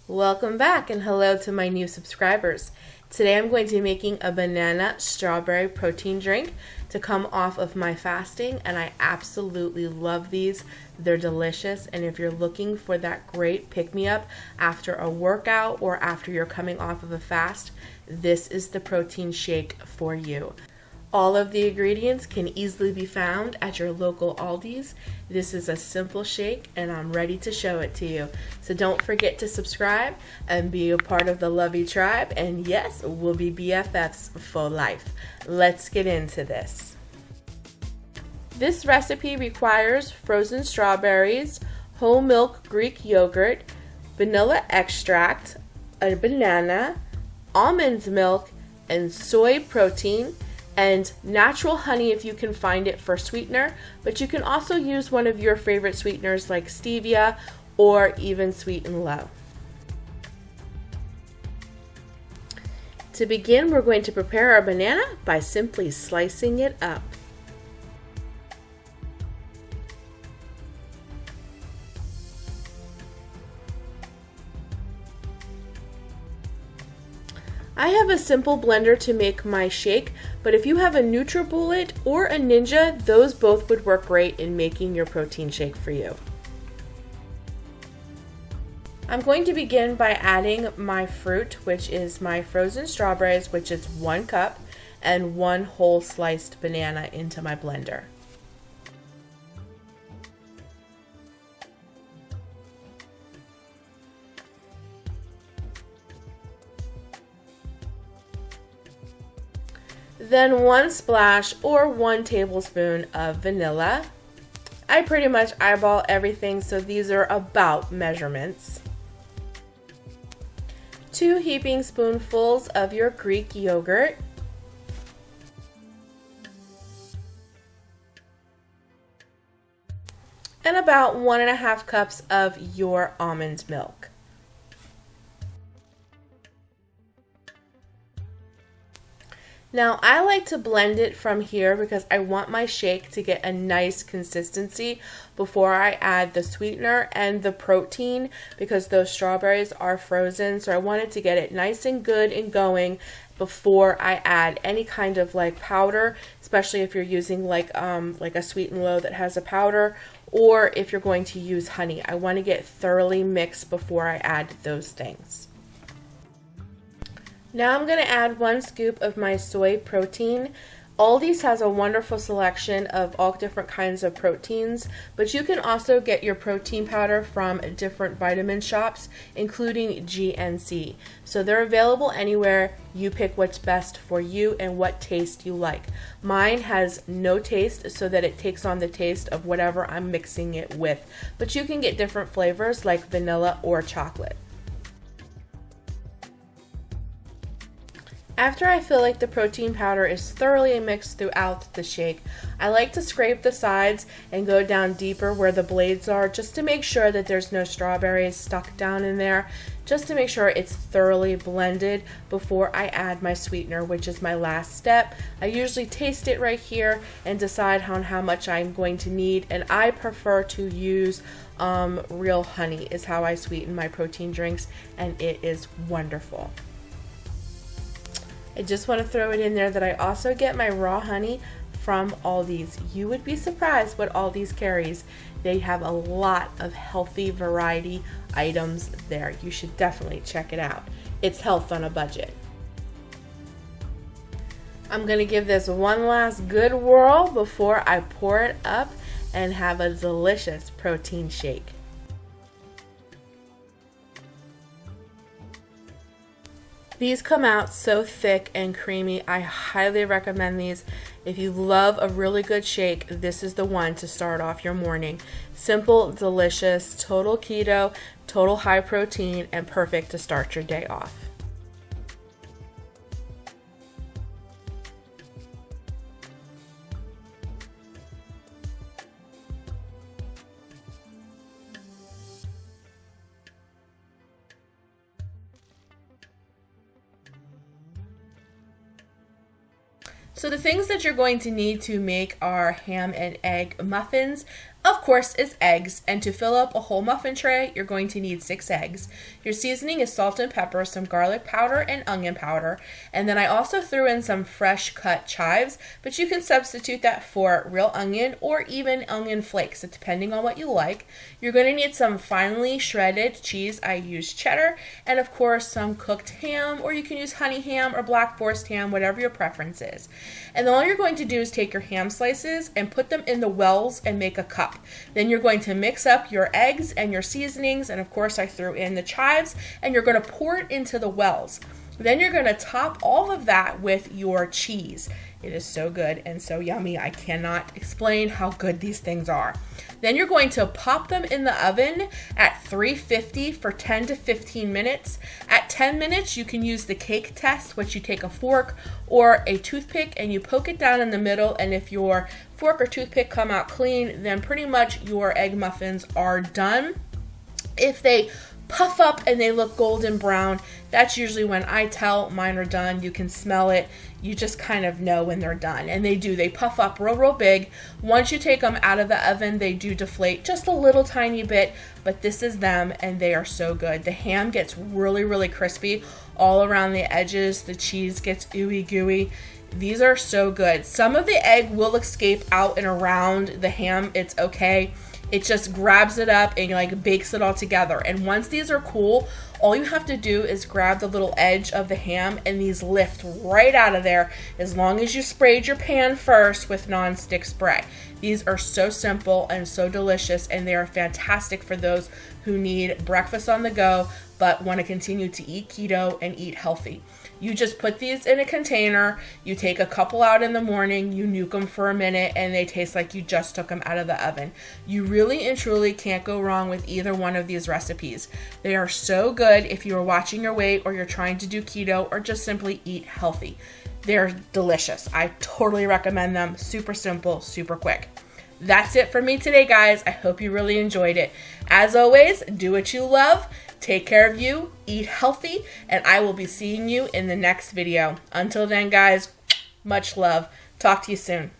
Welcome back and hello to my new subscribers. Today I'm going to be making a banana strawberry protein drink to come off of my fasting, and I absolutely love these. They're delicious, and if you're looking for that great pick-me-up after a workout or after you're coming off of a fast, this is the protein shake for you. All of the ingredients can easily be found at your local Aldi's. This is a simple shake and I'm ready to show it to you. So don't forget to subscribe and be a part of the Lovie tribe. And yes, we'll be BFFs for life. Let's get into this. This recipe requires frozen strawberries, whole milk Greek yogurt, vanilla extract, a banana, almond milk, and soy protein, and natural honey if you can find it for sweetener, but you can also use one of your favorite sweeteners like stevia or even Sweet and Low. To begin, we're going to prepare our banana by simply slicing it up. I have a simple blender to make my shake, but if you have a NutriBullet or a Ninja, those both would work great in making your protein shake for you. I'm going to begin by adding my fruit, which is my frozen strawberries, which is 1 cup, and 1 whole sliced banana into my blender. Then 1 splash or 1 tablespoon of vanilla. I pretty much eyeball everything, so these are about measurements. 2 heaping spoonfuls of your Greek yogurt. And about 1.5 cups of your almond milk. Now I like to blend it from here because I want my shake to get a nice consistency before I add the sweetener and the protein, because those strawberries are frozen, so I wanted to get it nice and good and going before I add any kind of like powder, especially if you're using like a Sweet and Low that has a powder, or if you're going to use honey. I want to get thoroughly mixed before I add those things. Now I'm going to add 1 scoop of my soy protein. Aldi's has a wonderful selection of all different kinds of proteins, but you can also get your protein powder from different vitamin shops, including GNC. So they're available anywhere. You pick what's best for you and what taste you like. Mine has no taste, so that it takes on the taste of whatever I'm mixing it with. But you can get different flavors like vanilla or chocolate. After I feel like the protein powder is thoroughly mixed throughout the shake, I like to scrape the sides and go down deeper where the blades are, just to make sure that there's no strawberries stuck down in there, just to make sure it's thoroughly blended before I add my sweetener, which is my last step. I usually taste it right here and decide on how much I'm going to need, and I prefer to use real honey is how I sweeten my protein drinks, and it is wonderful. I just want to throw it in there that I also get my raw honey from Aldi's. You would be surprised what Aldi's carries. They have a lot of healthy variety items there. You should definitely check it out. It's health on a budget. I'm going to give this one last good whirl before I pour it up and have a delicious protein shake. These come out so thick and creamy. I highly recommend these. If you love a really good shake, this is the one to start off your morning. Simple, delicious, total keto, total high protein, and perfect to start your day off. So the things that you're going to need to make our ham and egg muffins, of course, is eggs. And to fill up a whole muffin tray, you're going to need 6 eggs. Your seasoning is salt and pepper, some garlic powder, and onion powder. And then I also threw in some fresh cut chives, but you can substitute that for real onion or even onion flakes, depending on what you like. You're going to need some finely shredded cheese. I used cheddar, and of course some cooked ham, or you can use honey ham or black forest ham, whatever your preference is. And then all you're going to do is take your ham slices and put them in the wells and make a cup. Then you're going to mix up your eggs and your seasonings, and of course I threw in the chives, and you're going to pour it into the wells. Then you're going to top all of that with your cheese. It is so good and so yummy. I cannot explain how good these things are. Then you're going to pop them in the oven at 350 for 10 to 15 minutes. At 10 minutes, you can use the cake test, which you take a fork or a toothpick and you poke it down in the middle. And if your fork or toothpick come out clean, then pretty much your egg muffins are done. If they puff up and they look golden brown, that's usually when I tell mine are done. You can smell it. You just kind of know when they're done. And they do. They puff up real big. Once you take them out of the oven, they do deflate just a little tiny bit, but this is them and they are so good. The ham gets really crispy all around the edges. The cheese gets ooey gooey. These are so good. Some of the egg will escape out and around the ham. It's okay. It just grabs it up and like bakes it all together. And once these are cool, all you have to do is grab the little edge of the ham and these lift right out of there, as long as you sprayed your pan first with non-stick spray. These are so simple and so delicious, and they are fantastic for those who need breakfast on the go but want to continue to eat keto and eat healthy. You just put these in a container, you take a couple out in the morning, you nuke them for a minute, and they taste like you just took them out of the oven. You really and truly can't go wrong with either one of these recipes. They are so good if you are watching your weight or you're trying to do keto or just simply eat healthy. They're delicious. I totally recommend them. Super simple, super quick. That's it for me today, guys. I hope you really enjoyed it. As always, do what you love. Take care of you, eat healthy, and I will be seeing you in the next video. Until then, guys, much love. Talk to you soon.